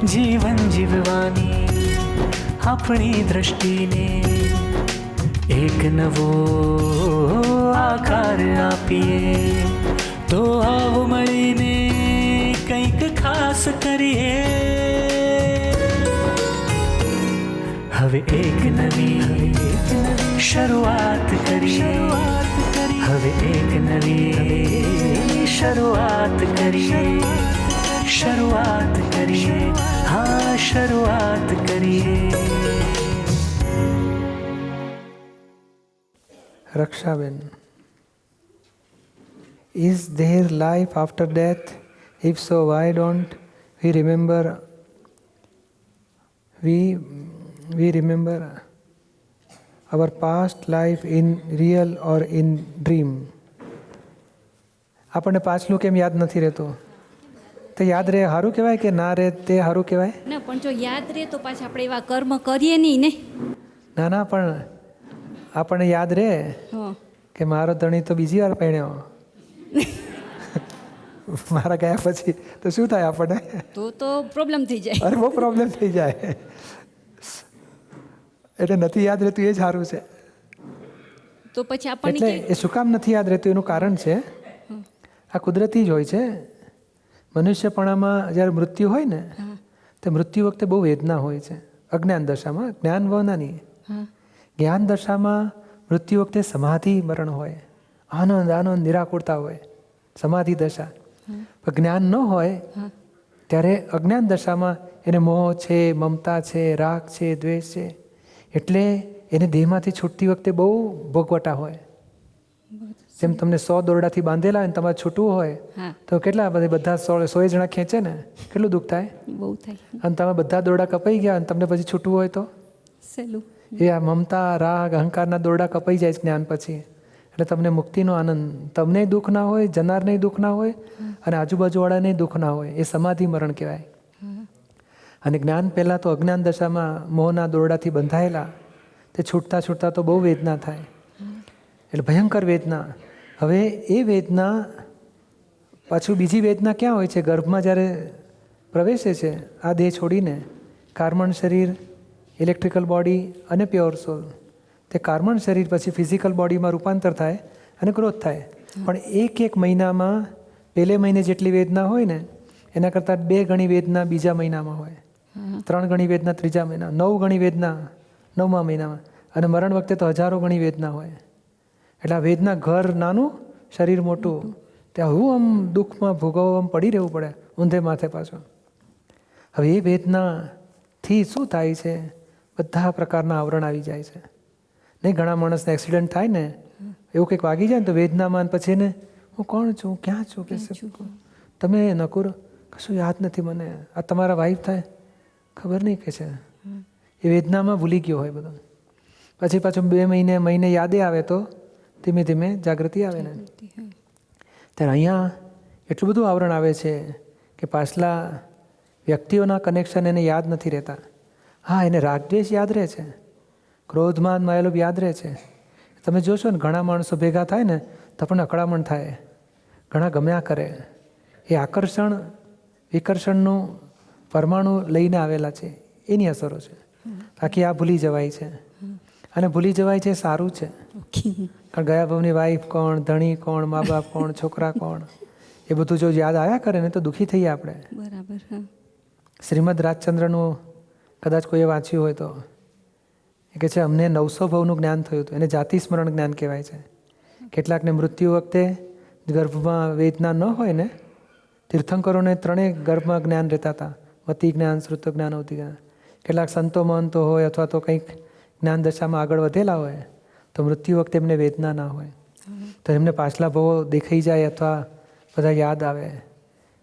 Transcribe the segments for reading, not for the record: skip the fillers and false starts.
જીવન જીવવાની આપણી દ્રષ્ટિને એક નવો આકાર આપીએ. તો આવો મળીને કંઈક ખાસ કરીએ. હવે એક નવી શરૂઆત કરીએ. હવે એક નવી શરૂઆત કરીએ. શરૂઆત કરીએ. હા, શરૂઆત કરીએ. Rakshaben, is there life after death? If so, why don't we remember? We remember our past life in real or in dream. આપણને પાછલું કેમ યાદ નથી રહેતું? તો યાદ રહે સારું કહેવાય કે ના રહે તે સારું કહેવાય? ના, પણ જો યાદ રહે તો પાછા આપણે એવા કર્મ કરીએ નહીં ને. ના, પણ આપણને યાદ રહે કે મારો ધણી તો બીજી વાર પરણ્યો, મારા ગયા પછી તો શું થાય આપણને? તો પ્રોબ્લેમ થઈ જાય. અરે બહુ પ્રોબ્લેમ થઈ જાય. એટલે નથી યાદ રહેતું એ જ સારું છે. તો પછી આપણને એટલે એ શું કામ નથી યાદ રહેતું એનું કારણ છે, આ કુદરતી જ હોય છે. મનુષ્યપણામાં જ્યારે મૃત્યુ હોય ને તે મૃત્યુ વખતે બહુ વેદના હોય છે. અજ્ઞાન દશામાં, જ્ઞાન વનાની જ્ઞાન દશામાં મૃત્યુ વખતે સમાધિ મરણ હોય, આનંદ નિરાકુરતા હોય, સમાધિ દશા. પણ જ્ઞાન ન હોય ત્યારે અજ્ઞાન દશામાં એને મોહ છે, મમતા છે, રાગ છે, દ્વેષ છે, એટલે એને દેહમાંથી છૂટતી વખતે બહુ ભોગવટા હોય. જેમ તમને 100 દોરડાથી બાંધેલા હોય તમારે છૂટવું હોય તો કેટલા બધા 100 જણા ખેંચે ને, કેટલું દુઃખ થાય? બહુ થાય. અને તમે બધા દોરડા કપાઈ ગયા અને તમને પછી છૂટવું હોય તો સહેલું. એ આ મમતા, રાગ, અહંકારના દોરડા કપાઈ જાય જ્ઞાન પછી. એટલે તમને મુક્તિનો આનંદ, તમને દુઃખ ના હોય, જનારને દુઃખ ના હોય અને આજુબાજુવાળાને દુઃખ ના હોય. એ સમાધિ મરણ કહેવાય. અને જ્ઞાન પહેલાં તો અજ્ઞાન દશામાં મોહના દોરડાથી બંધાયેલા, તે છૂટતા છૂટતા તો બહુ વેદના થાય, એટલે ભયંકર વેદના. હવે એ વેદના પાછું બીજી વેદના ક્યાં હોય છે? ગર્ભમાં જ્યારે પ્રવેશે છે આ દેહ છોડીને, કાર્બન શરીર, ઇલેક્ટ્રિકલ બોડી અને પ્યોર સોલ. તે કાર્બન શરીર પછી ફિઝિકલ બોડીમાં રૂપાંતર થાય અને ગ્રોથ થાય. પણ એક મહિનામાં પહેલે મહિને જેટલી વેદના હોય ને એના કરતાં 2 ગણી વેદના બીજા મહિનામાં હોય, 3 ગણી વેદના ત્રીજા મહિના, 9 ગણી વેદના 9મા મહિનામાં, અને મરણ વખતે તો હજારો ગણી વેદના હોય. એટલે આ વેદના, ઘર નાનું શરીર મોટું, ત્યાં હું આમ દુઃખમાં ભોગવવામાં પડી રહેવું પડે ઊંધે માથે પાછો. હવે એ વેદનાથી શું થાય છે? બધા પ્રકારના આવરણ આવી જાય છે. નહીં, ઘણા માણસને એક્સિડન્ટ થાય ને, એવું કંઈક વાગી જાય ને તો વેદનામાં પછી એને હું કોણ છું, ક્યાં છું, કે તમે નકુર કશું યાદ નથી મને, આ તમારા વાઈફ થાય ખબર નહીં કે છે. એ વેદનામાં ભૂલી ગયો હોય બધું. પછી પાછું 2 મહિને યાદે આવે તો ધીમે ધીમે જાગૃતિ આવે ને. ત્યારે અહીંયા એટલું બધું આવરણ આવે છે કે પાછલા વ્યક્તિઓના કનેક્શન એને યાદ નથી રહેતા. હા, એને રાગદ્વેષ યાદ રહે છે, ક્રોધમાન માયેલો યાદ રહે છે. તમે જોશો ને ઘણા માણસો ભેગા થાય ને તો પણ અકળામણ થાય, ઘણા ગમ્યા કરે. એ આકર્ષણ વિકર્ષણનું પરમાણુ લઈને આવેલા છે, એની અસરો છે. બાકી આ ભૂલી જવાય છે, અને ભૂલી જવાય છે સારું છે. કારણ ગયા ભાવની વાઈફ કોણ, ધણી કોણ, મા બાપ કોણ, છોકરા કોણ, એ બધું જો યાદ આવ્યા કરે ને તો દુઃખી થઈએ આપણે. બરાબર. શ્રીમદ રાજચંદ્રનું કદાચ કોઈએ વાંચ્યું હોય તો એ કહે છે અમને 900 ભવનું જ્ઞાન થયું હતું. એને જાતિ સ્મરણ જ્ઞાન કહેવાય છે. કેટલાકને મૃત્યુ વખતે ગર્ભમાં વેદના ન હોય ને, તીર્થંકરોને 3 ગર્ભમાં જ્ઞાન રહેતા હતા, મતિ જ્ઞાન, શ્રુત જ્ઞાન, અવતિ જ્ઞાન. કેટલાક સંતો મહંતો હોય અથવા તો કંઈક જ્ઞાન દશામાં આગળ વધેલા હોય તો મૃત્યુ વખતે એમને વેદના ના હોય, તો એમને પાછલા ભવો દેખાઈ જાય અથવા બધા યાદ આવે.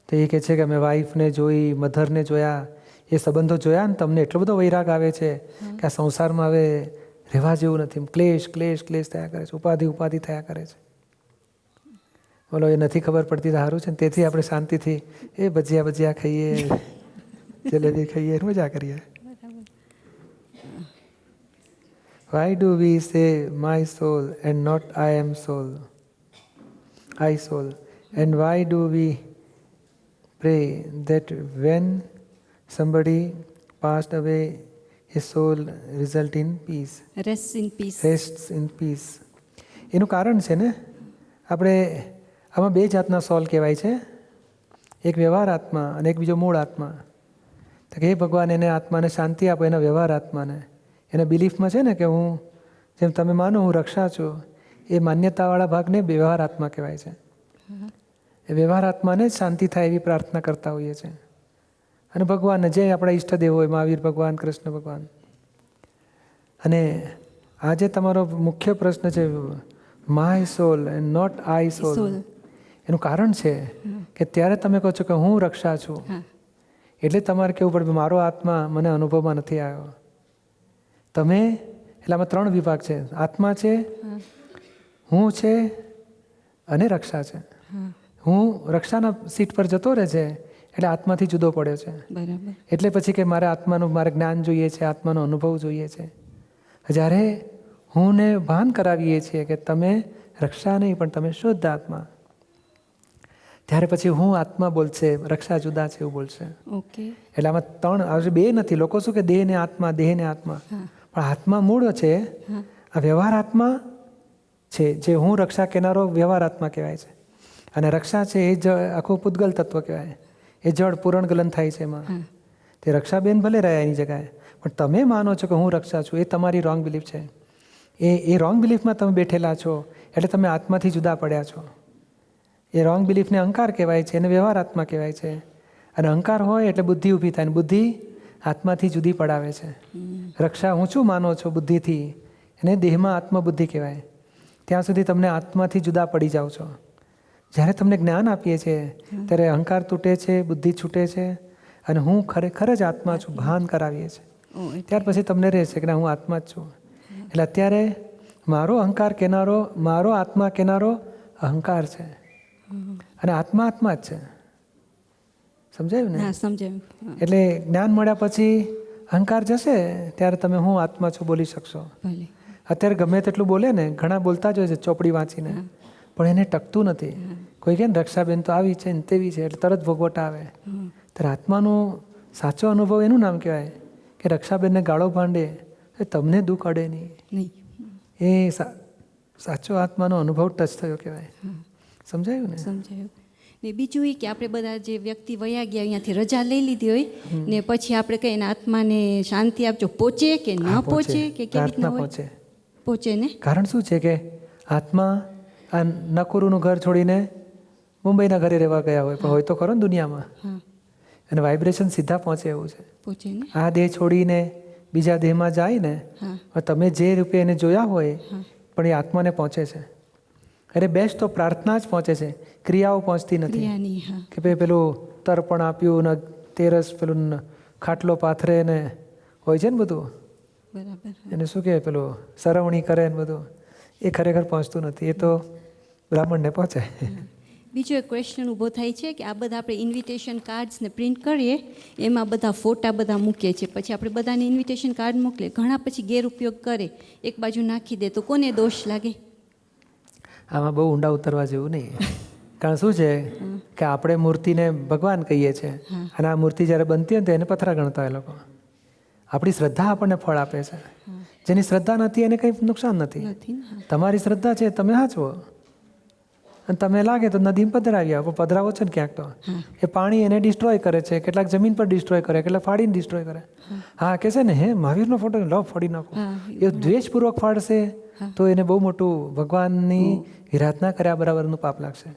તો એ કહે છે કે અમે વાઈફને જોઈ, મધરને જોયા, એ સંબંધો જોયા ને તમને એટલો બધો વૈરાગ આવે છે કે આ સંસારમાં હવે રહેવા જેવું નથી. ક્લેશ ક્લેશ ક્લેશ થયા કરે છે, ઉપાધિ થયા કરે છે. બોલો, એ નથી ખબર પડતી તો સારું છે ને. તેથી આપણે શાંતિથી એ ભજીયા ખાઈએ, જલેબી ખાઈએ, મજા કરીએ. Why do we say my soul and not I am soul? I soul. And why do we pray that when somebody passed away, his soul result in peace. Rest in peace. Rests in peace. એનું કારણ છે ને, આપણે આમાં બે જાતના સોલ કહેવાય છે, એક વ્યવહાર આત્મા અને એક બીજો મૂળ આત્મા. તો કે હે ભગવાન, એને આત્માને શાંતિ આપો, એના વ્યવહાર આત્માને. એના બિલીફમાં છે ને કે હું, જેમ તમે માનો હું રક્ષા છું, એ માન્યતાવાળા ભાગને વ્યવહાર આત્મા કહેવાય છે. એ વ્યવહાર આત્માને જ શાંતિ થાય એવી પ્રાર્થના કરતા હોઈએ છીએ. અને ભગવાનને જે આપણા ઈષ્ટદેવ હોય, મહાવીર ભગવાન, કૃષ્ણ ભગવાન. અને આજે તમારો મુખ્ય પ્રશ્ન છે my soul and not I soul. એનું કારણ છે કે ત્યારે તમે કહો છો કે હું રક્ષા છું, એટલે તમારે કેવું પડે મારો આત્મા મને અનુભવમાં નથી આવ્યો. તમે એટલે આમાં ત્રણ વિભાગ છે, આત્મા છે, હું છે અને રક્ષા છે. હું રક્ષાના સીટ પર જતો રહે છે એટલે આત્માથી જુદો પડ્યો છે. બરાબર. એટલે પછી કે મારે આત્માનું મારે જ્ઞાન જોઈએ છે, આત્માનો અનુભવ જોઈએ છે. જ્યારે હુંને ભાન કરાવીએ છીએ કે તમે રક્ષા નહીં પણ તમે શુદ્ધ આત્મા, ત્યારે પછી હું આત્મા બોલશે, રક્ષા જુદા છે એવું બોલશે. ઓકે. એટલે આમાં ત્રણ આવે, બે નથી. લોકો શું કે દેહ ને આત્મા, દેહ ને આત્મા, પણ આત્મા મૂળ છે. આ વ્યવહાર આત્મા છે, જે હું રક્ષા કેનારો વ્યવહાર આત્મા કહેવાય છે. અને રક્ષા છે એ જ આખું પૂતગલ તત્વ કહેવાય, એ જળ પૂરણ ગલન થાય છે એમાં. તે રક્ષાબેન ભલે રહ્યા એની જગ્યાએ, પણ તમે માનો છો કે હું રક્ષા છું, એ તમારી રોંગ બિલીફ છે. એ રોંગ બિલીફમાં તમે બેઠેલા છો, એટલે તમે આત્માથી જુદા પડ્યા છો. એ રોંગ બિલીફને અહંકાર કહેવાય છે, એને વ્યવહાર આત્મા કહેવાય છે. અને અહંકાર હોય એટલે બુદ્ધિ ઊભી થાય, બુદ્ધિ આત્માથી જુદી પડાવે છે. રક્ષા હું શું માનો છો બુદ્ધિથી, એને દેહમાં આત્મબુદ્ધિ કહેવાય. ત્યાં સુધી તમને આત્માથી જુદા પડી જાઓ છો. જ્યારે તમને જ્ઞાન આપીએ છીએ ત્યારે અહંકાર તૂટે છે, બુદ્ધિ છૂટે છે, અને હું ખરેખર જ આત્મા છું ભાન કરાવીએ છીએ. ત્યાર પછી તમને રહે છે કે હું આત્મા જ છું. એટલે અત્યારે મારો અહંકાર કેનારો, મારો આત્મા કેનારો અહંકાર છે, અને આત્મા આત્મા જ છે. સમજાયું ને? સમજાયું. એટલે જ્ઞાન મળ્યા પછી અહંકાર જશે ત્યારે તમે હું આત્મા છું બોલી શકશો. અત્યારે ગમે તેટલું બોલે ને, ઘણા બોલતા જ હોય છે ચોપડી વાંચીને, પણ એને ટકતું નથી. કોઈ કહે ને રક્ષાબેન તો આવી છે ને તેવી છે, એટલે તરત ભોગવટા આવે. ત્યારે આત્માનો સાચો અનુભવ એનું નામ કહેવાય કે રક્ષાબેનને ગાળો ભાંડે તો તમને દુઃખ અડે નહીં. એ સાચો આત્માનો અનુભવ ટચ થયો કહેવાય. સમજાયું ને? સમજાયું. ને બીજું એ કે આપણે બધા જે વ્યક્તિ વયા ગયા અહીંયાથી રજા લઈ લીધી હોય ને પછી આપણે કહીએ ને આત્માને શાંતિ આપજો, પહોંચે કે ન પહોંચે કે કેવી રીતના પહોંચે? પહોંચે ને. કારણ શું છે કે આત્મા આ નકુરુનું ઘર છોડીને મુંબઈના ઘરે રહેવા ગયા હોય, પણ હોય તો ખરો ને દુનિયામાં, અને વાઇબ્રેશન સીધા પહોંચે એવું છે. પહોંચે ને. આ દેહ છોડીને બીજા દેહમાં જાય ને, તમે જે રૂપે એને જોયા હોય પણ એ આત્માને પહોંચે છે. અરે બેસ્ટ તો પ્રાર્થના જ પહોંચે છે, ક્રિયાઓ પહોંચતી નથી. કે ભાઈ પેલું તર્પણ આપ્યું ને તેરસ પેલું ખાટલો પાથરે ને હોય છે ને બધું, બરાબર, એને શું કહેવાય પેલું સરવણી કરે ને બધું, એ ખરેખર પહોંચતું નથી. એ તો બ્રાહ્મણને પહોંચે. બીજો એક ક્વેશ્ચન ઊભો થાય છે કે આ બધા આપણે ઇન્વિટેશન કાર્ડ્સને પ્રિન્ટ કરીએ, એમાં બધા ફોટા બધા મૂકીએ છીએ, પછી આપણે બધાને ઇન્વિટેશન કાર્ડ મોકલીએ, ઘણા પછી ગેરઉપયોગ કરે, એક બાજુ નાખી દે, તો કોને દોષ લાગે? આમાં બહુ ઊંડા ઉતરવા જેવું નહીં. કારણ શું છે કે આપણે મૂર્તિને ભગવાન કહીએ છીએ, અને આ મૂર્તિ જ્યારે બનતી હોય તો એને પથરા ગણતા હોય લોકો. આપણી શ્રદ્ધા આપણને ફળ આપે છે. જેની શ્રદ્ધા નથી એને કંઈ નુકસાન નથી. તમારી શ્રદ્ધા છે, તમે હાચવો, અને તમે લાગે તો નદીમાં પધરાવી આવો, પધરાવો છે ને ક્યાંક તો એ પાણી એને ડિસ્ટ્રોય કરે છે, કેટલાક જમીન પર ડિસ્ટ્રોય કરે, કેટલાક ફાડીને ડિસ્ટ્રોય કરે. હા કે છે ને, હે મહાવીરનો ફોટો લો ફાડી નાખો, એ દ્વેષપૂર્વક ફાડશે તો એને બહુ મોટું ભગવાનની વિરાધના કર્યા બરાબરનું પાપ લાગશે.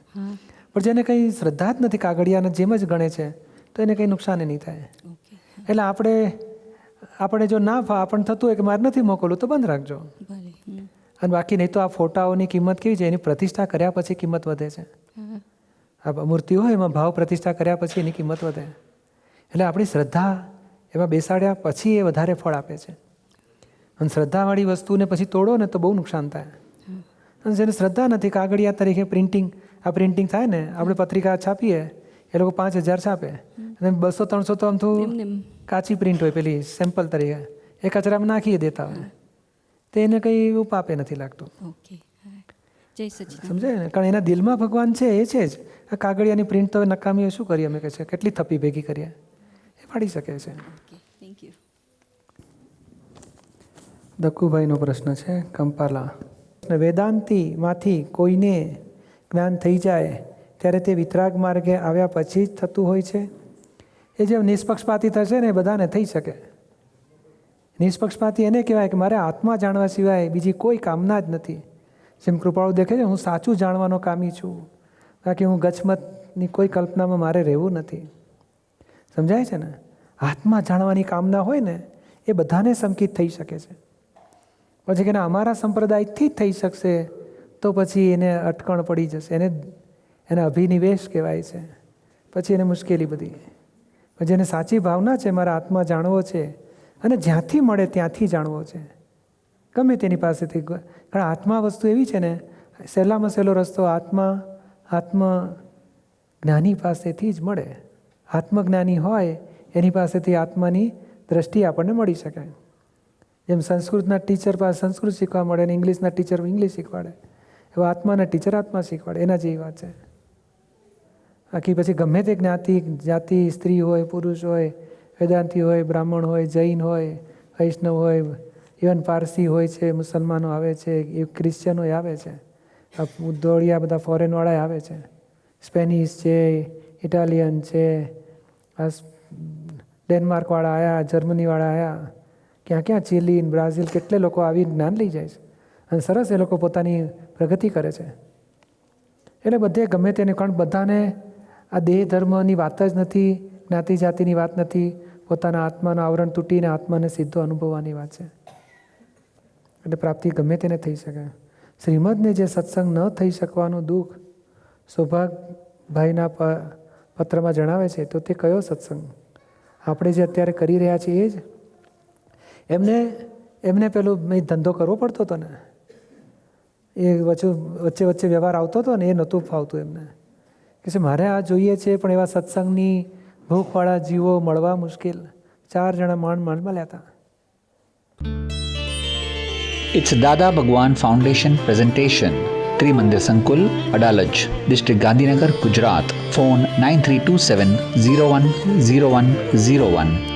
પણ જેને કંઈ શ્રદ્ધા જ નથી, કાગળિયાને જેમ જ ગણે છે, તો એને કંઈ નુકસાન નહીં થાય. એટલે આપણે જો ના આપણને થતું હોય કે મારે નથી મોકલવું તો બંધ રાખજો. અને બાકી નહીં તો આ ફોટાઓની કિંમત કેવી છે, એની પ્રતિષ્ઠા કર્યા પછી કિંમત વધે છે. આ મૂર્તિ હોય એમાં ભાવ પ્રતિષ્ઠા કર્યા પછી એની કિંમત વધે. એટલે આપણી શ્રદ્ધા એમાં બેસાડ્યા પછી એ વધારે ફળ આપે છે. અને શ્રદ્ધાવાળી વસ્તુને પછી તોડો ને તો બહુ નુકસાન થાય. અને જેને શ્રદ્ધા નથી, કાગળિયા તરીકે પ્રિન્ટિંગ થાય ને, આપણે પત્રિકા છાપીએ, એ લોકો 5,000 છાપે, અને 200-300 તો આમ તો કાચી પ્રિન્ટ હોય પેલી સેમ્પલ તરીકે, એ કચરામાં નાખી દેતા હોય, તો એને કંઈ એવું પાપે નથી લાગતું. સમજાય ને? કારણ એના દિલમાં ભગવાન છે, એ છે જ. આ કાગળિયાની પ્રિન્ટ તો નકામી શું કરીએ અમે, કે છે કેટલી થપ્પી ભેગી કરીએ, એ પાડી શકે છે. Okay, thank you. દક્કુભાઈનો પ્રશ્ન છે કંપાલા. વેદાંતિમાંથી કોઈને જ્ઞાન થઈ જાય ત્યારે તે વિતરાગ માર્ગે આવ્યા પછી જ થતું હોય છે. એ જે નિષ્પક્ષપાતી થશે ને એ બધાને થઈ શકે. નિષ્પક્ષપાતી એને કહેવાય કે મારે આત્મા જાણવા સિવાય બીજી કોઈ કામના જ નથી. જેમ કૃપાળુ દેખે છે, હું સાચું જાણવાનો કામી છું, બાકી હું ગચમતની કોઈ કલ્પનામાં મારે રહેવું નથી. સમજાય છે ને? આત્મા જાણવાની કામના હોય ને એ બધાને સંકિત થઈ શકે છે. પછી કે અમારા સંપ્રદાયથી જ થઈ શકશે તો પછી એને અટકણ પડી જશે. એને અભિનિવેશ કહેવાય છે. પછી એને મુશ્કેલી બધી. પછી એને સાચી ભાવના છે મારા આત્મા જાણવો છે અને જ્યાંથી મળે ત્યાંથી જાણવો છે, ગમે તેની પાસેથી. કારણ આત્મા વસ્તુ એવી છે ને, સહેલામાં સહેલો રસ્તો આત્મ જ્ઞાની પાસેથી જ મળે. આત્મજ્ઞાની હોય એની પાસેથી આત્માની દ્રષ્ટિ આપણને મળી શકે. જેમ સંસ્કૃતના ટીચર પાસે સંસ્કૃત શીખવા મળે અને ઇંગ્લિશના ટીચર ઇંગ્લિશ શીખવાડે, એવા આત્માના ટીચર આત્મા શીખવાડે. એના જેવી વાત છે. બાકી પછી ગમે તે જાતિ, સ્ત્રી હોય, પુરુષ હોય, વેદાંતિ હોય, બ્રાહ્મણ હોય, જૈન હોય, વૈષ્ણવ હોય, ઇવન પારસી હોય છે, મુસલમાનો આવે છે, એ ક્રિશ્ચિયનો આવે છે, દોડિયા બધા ફોરેનવાળા આવે છે, સ્પેનિશ છે, ઇટાલિયન છે, ડેનમાર્કવાળા આવ્યા, જર્મનીવાળા આવ્યા, ક્યાં ચીલી, બ્રાઝિલ, કેટલે લોકો આવી જ્ઞાન લઈ જાય છે અને સરસ એ લોકો પોતાની પ્રગતિ કરે છે. એટલે બધે ગમે તેને, કારણ બધાને આ દેહ ધર્મની વાત જ નથી, જ્ઞાતિ જાતિની વાત નથી, પોતાના આત્માનું આવરણ તૂટીને આત્માને સીધો અનુભવવાની વાત છે. એટલે પ્રાપ્તિ ગમે તેને થઈ શકે. શ્રીમદને જે સત્સંગ ન થઈ શકવાનું દુઃખ સૌભાગભાઈના પત્રમાં જણાવે છે, તો તે કયો સત્સંગ? આપણે જે અત્યારે કરી રહ્યા છીએ એ જ. એમને પેલું ધંધો કરવો પડતો હતો ને, એ વચ્ચે વ્યવહાર આવતો હતો ને, એ નહોતું ફાવતું એમને. કે મારે આ જોઈએ છે, પણ એવા સત્સંગની ભૂખવાળા જીવો મળવા મુશ્કેલ. 4 જણા માંડ મળ્યા હતા. It's Dada Bhagwan Foundation presentation. Trimandir Sankul, Adalaj, District Gandhinagar, Gujarat. Phone 9327 010101.